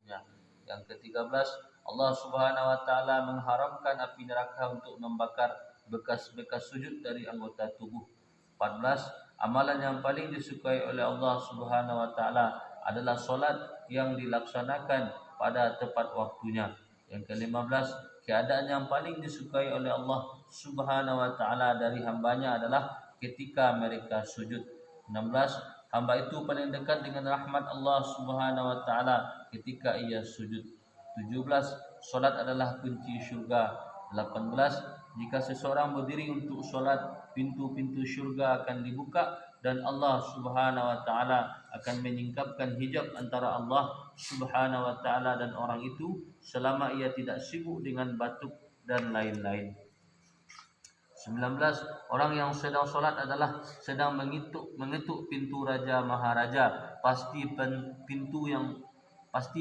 waktunya. Yang ke-13, Allah Subhanahu wa taala mengharamkan api neraka untuk membakar bekas-bekas sujud dari anggota tubuh. 14, amalan yang paling disukai oleh Allah Subhanahu wa taala adalah solat yang dilaksanakan pada tepat waktunya. Yang ke-15, keadaan yang paling disukai oleh Allah Subhanahu wa taala dari hambanya adalah ketika mereka sujud. 16, hamba itu paling dekat dengan rahmat Allah Subhanahu wa taala ketika ia sujud. 17, solat adalah kunci syurga. 18, jika seseorang berdiri untuk solat, pintu-pintu syurga akan dibuka dan Allah Subhanahu wa taala akan menyingkapkan hijab antara Allah Subhanahu wa taala dan orang itu selama ia tidak sibuk dengan batuk dan lain-lain. 19, orang yang sedang solat adalah sedang mengetuk pintu Raja Maharaja. Pasti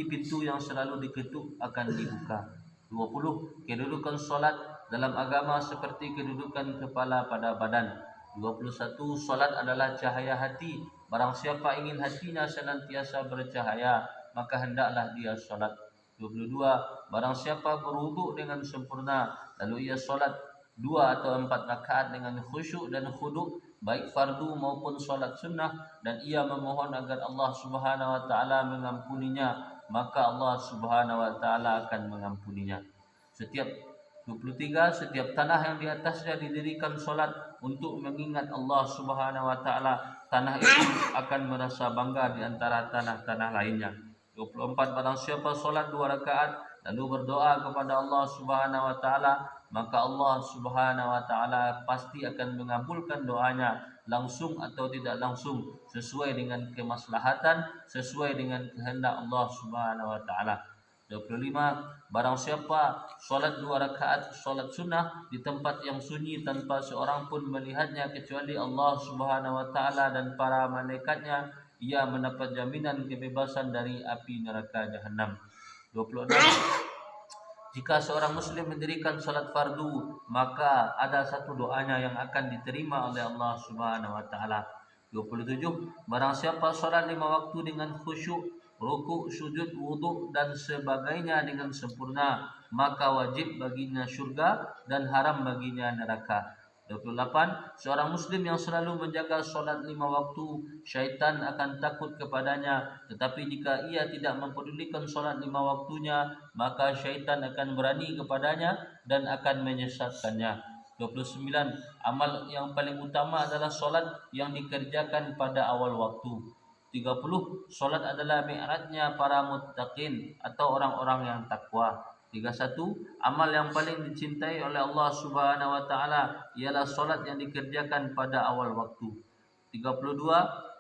pintu yang selalu diketuk akan dibuka. 20, kedudukan solat dalam agama seperti kedudukan kepala pada badan. 21, solat adalah cahaya hati. Barang siapa ingin hatinya senantiasa bercahaya, maka hendaklah dia solat. 22, barang siapa berwuduk dengan sempurna, lalu ia solat 2 atau 4 rakaat dengan khusyuk dan khuduk, baik fardu maupun solat sunnah, dan ia memohon agar Allah Subhanahu wa taala mengampuninya, maka Allah Subhanahu wa taala akan mengampuninya. 23, setiap tanah yang di atasnya didirikan solat untuk mengingat Allah Subhanahu wa taala, tanah itu akan merasa bangga di antara tanah-tanah lainnya. 24, barang siapa solat 2 rakaat lalu berdoa kepada Allah Subhanahu wa taala, maka Allah Subhanahu wa taala pasti akan mengabulkan doanya langsung atau tidak langsung sesuai dengan kemaslahatan, sesuai dengan kehendak Allah Subhanahu wa taala. 25, barang siapa solat 2 rakaat solat sunnah di tempat yang sunyi tanpa seorang pun melihatnya kecuali Allah Subhanahu wa taala dan para malaikatnya, ia mendapat jaminan kebebasan dari api neraka jahanam. 26, jika seorang muslim mendirikan salat fardu, maka ada satu doanya yang akan diterima oleh Allah Subhanahu wa taala. 27, barang siapa salat 5 waktu dengan khusyuk, rukuk, sujud, wuduk dan sebagainya dengan sempurna, maka wajib baginya syurga dan haram baginya neraka. 28, seorang muslim yang selalu menjaga solat 5 waktu, syaitan akan takut kepadanya, tetapi jika ia tidak mempedulikan solat 5 waktunya, maka syaitan akan berani kepadanya dan akan menyesatkannya. 29, amal yang paling utama adalah solat yang dikerjakan pada awal waktu. 30, solat adalah mi'rajnya para muttaqin atau orang-orang yang takwa. 31, amal yang paling dicintai oleh Allah Subhanahu wa taala ialah solat yang dikerjakan pada awal waktu. 32,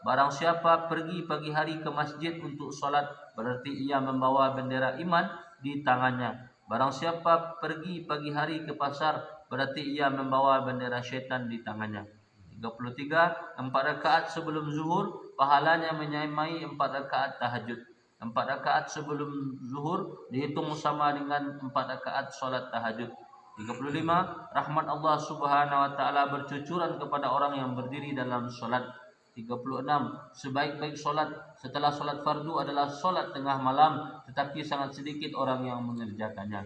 barang siapa pergi pagi hari ke masjid untuk solat, berarti ia membawa bendera iman di tangannya. Barang siapa pergi pagi hari ke pasar, berarti ia membawa bendera syaitan di tangannya. 33, 4 rakaat sebelum zuhur pahalanya menyamai 4 rakaat tahajud. 4 rakaat sebelum zuhur dihitung sama dengan 4 rakaat solat tahajud. 35, rahmat Allah Subhanahu wa taala bercucuran kepada orang yang berdiri dalam solat. 36, sebaik-baik solat setelah solat fardu adalah solat tengah malam, tetapi sangat sedikit orang yang mengerjakannya.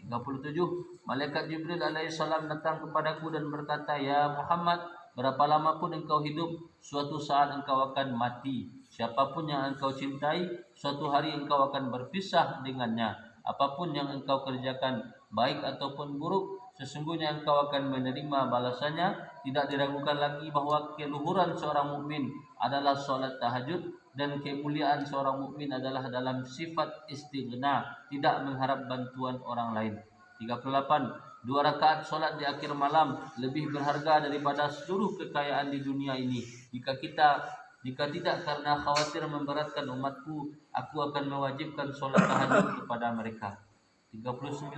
37, malaikat Jibril alaihissalam datang kepadaku dan berkata, ya Muhammad, berapa lama pun engkau hidup, suatu saat engkau akan mati. Siapapun yang engkau cintai, suatu hari engkau akan berpisah dengannya. Apapun yang engkau kerjakan, baik ataupun buruk, sesungguhnya engkau akan menerima balasannya. Tidak diragukan lagi bahwa keluhuran seorang mukmin adalah solat tahajud, dan kemuliaan seorang mukmin adalah dalam sifat istighna, tidak mengharap bantuan orang lain. 38, 2 rakaat solat di akhir malam lebih berharga daripada seluruh kekayaan di dunia ini. Jika tidak karena khawatir memberatkan umatku, aku akan mewajibkan solat tahajud kepada mereka. 39,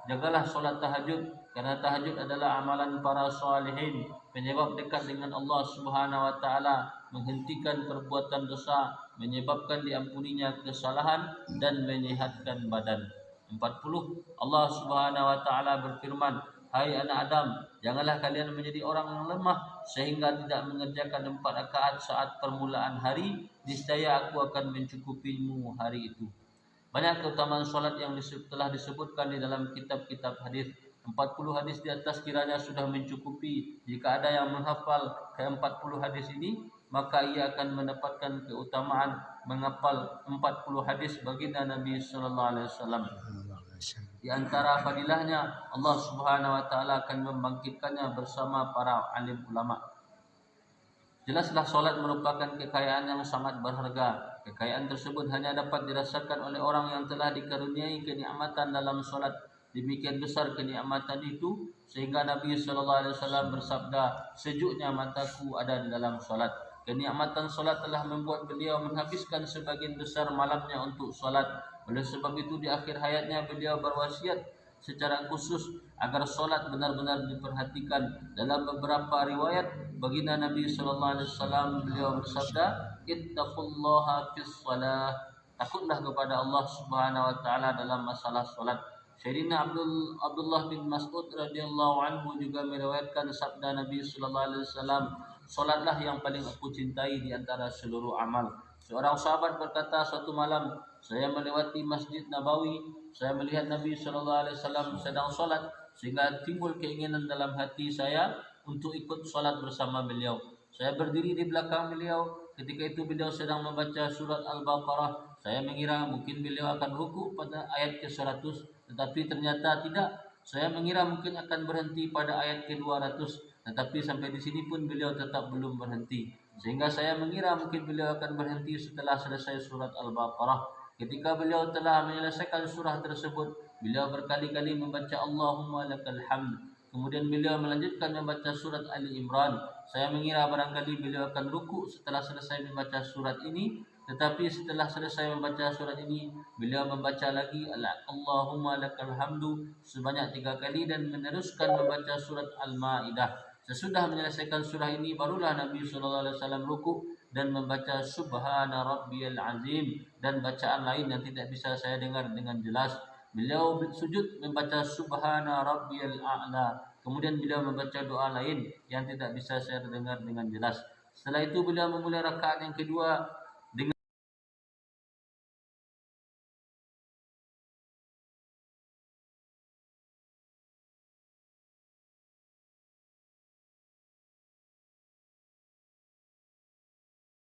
jagalah solat tahajud, karena tahajud adalah amalan para salihin, penyebab dekat dengan Allah Subhanahu wa taala, menghentikan perbuatan dosa, menyebabkan diampuninya kesalahan dan menyehatkan badan. 40, Allah Subhanahu wa taala berfirman, hai anak Adam, janganlah kalian menjadi orang yang lemah sehingga tidak mengerjakan 4 rakaat saat permulaan hari, niscaya aku akan mencukupimu hari itu. Banyak keutamaan solat yang telah disebutkan di dalam kitab-kitab hadis. 40 hadis di atas kiranya sudah mencukupi. Jika ada yang menghafal ke-40 hadis ini, maka ia akan mendapatkan keutamaan menghafal 40 hadis baginda Nabi sallallahu alaihi wasallam. Di antara fadilahnya, Allah Subhanahu wa taala akan membangkitkannya bersama para alim ulama. Jelaslah solat merupakan kekayaan yang sangat berharga. Kekayaan tersebut hanya dapat dirasakan oleh orang yang telah dikaruniai kenikmatan dalam solat. Demikian besar kenikmatan itu sehingga Nabi sallallahu alaihi wasallam bersabda, "Sejuknya mataku ada di dalam solat." Kenikmatan solat telah membuat beliau menghabiskan sebagian besar malamnya untuk solat. Oleh sebab itu di akhir hayatnya beliau berwasiat secara khusus agar solat benar-benar diperhatikan. Dalam beberapa riwayat baginda Nabi sallallahu alaihi wasallam beliau bersabda, "Ittaqullaha fis shalah." Takutlah kepada Allah Subhanahu wa taala dalam masalah solat. Sayyidina Abdullah bin Mas'ud radhiyallahu anhu juga meriwayatkan sabda Nabi sallallahu alaihi wasallam, "Salatlah yang paling aku cintai di antara seluruh amal." Seorang sahabat berkata, "Suatu malam saya melewati Masjid Nabawi, saya melihat Nabi sallallahu alaihi wasallam sedang salat sehingga timbul keinginan dalam hati saya untuk ikut salat bersama beliau. Saya berdiri di belakang beliau. Ketika itu beliau sedang membaca surat Al-Baqarah. Saya mengira mungkin beliau akan ruku pada ayat ke-100, tetapi ternyata tidak. Saya mengira mungkin akan berhenti pada ayat ke-200, tetapi sampai di sini pun beliau tetap belum berhenti. Sehingga saya mengira mungkin beliau akan berhenti setelah selesai surat Al-Baqarah. Ketika beliau telah menyelesaikan surah tersebut, beliau berkali-kali membaca Allahumma lakal hamd. Kemudian beliau melanjutkan membaca surat Ali Imran. Saya mengira barangkali beliau akan ruku setelah selesai membaca surat ini, tetapi setelah selesai membaca surat ini, beliau membaca lagi Allahumma lakal hamdu sebanyak 3 kali dan meneruskan membaca surat Al-Maidah. Sesudah menyelesaikan surah ini, barulah Nabi sallallahu alaihi wasallam ruku dan membaca Subhana Rabbiyal Azim dan bacaan lain yang tidak bisa saya dengar dengan jelas. Beliau sujud membaca Subhana Rabbiyal A'la. Kemudian beliau membaca doa lain yang tidak bisa saya dengar dengan jelas. Setelah itu beliau memulai rakaat yang kedua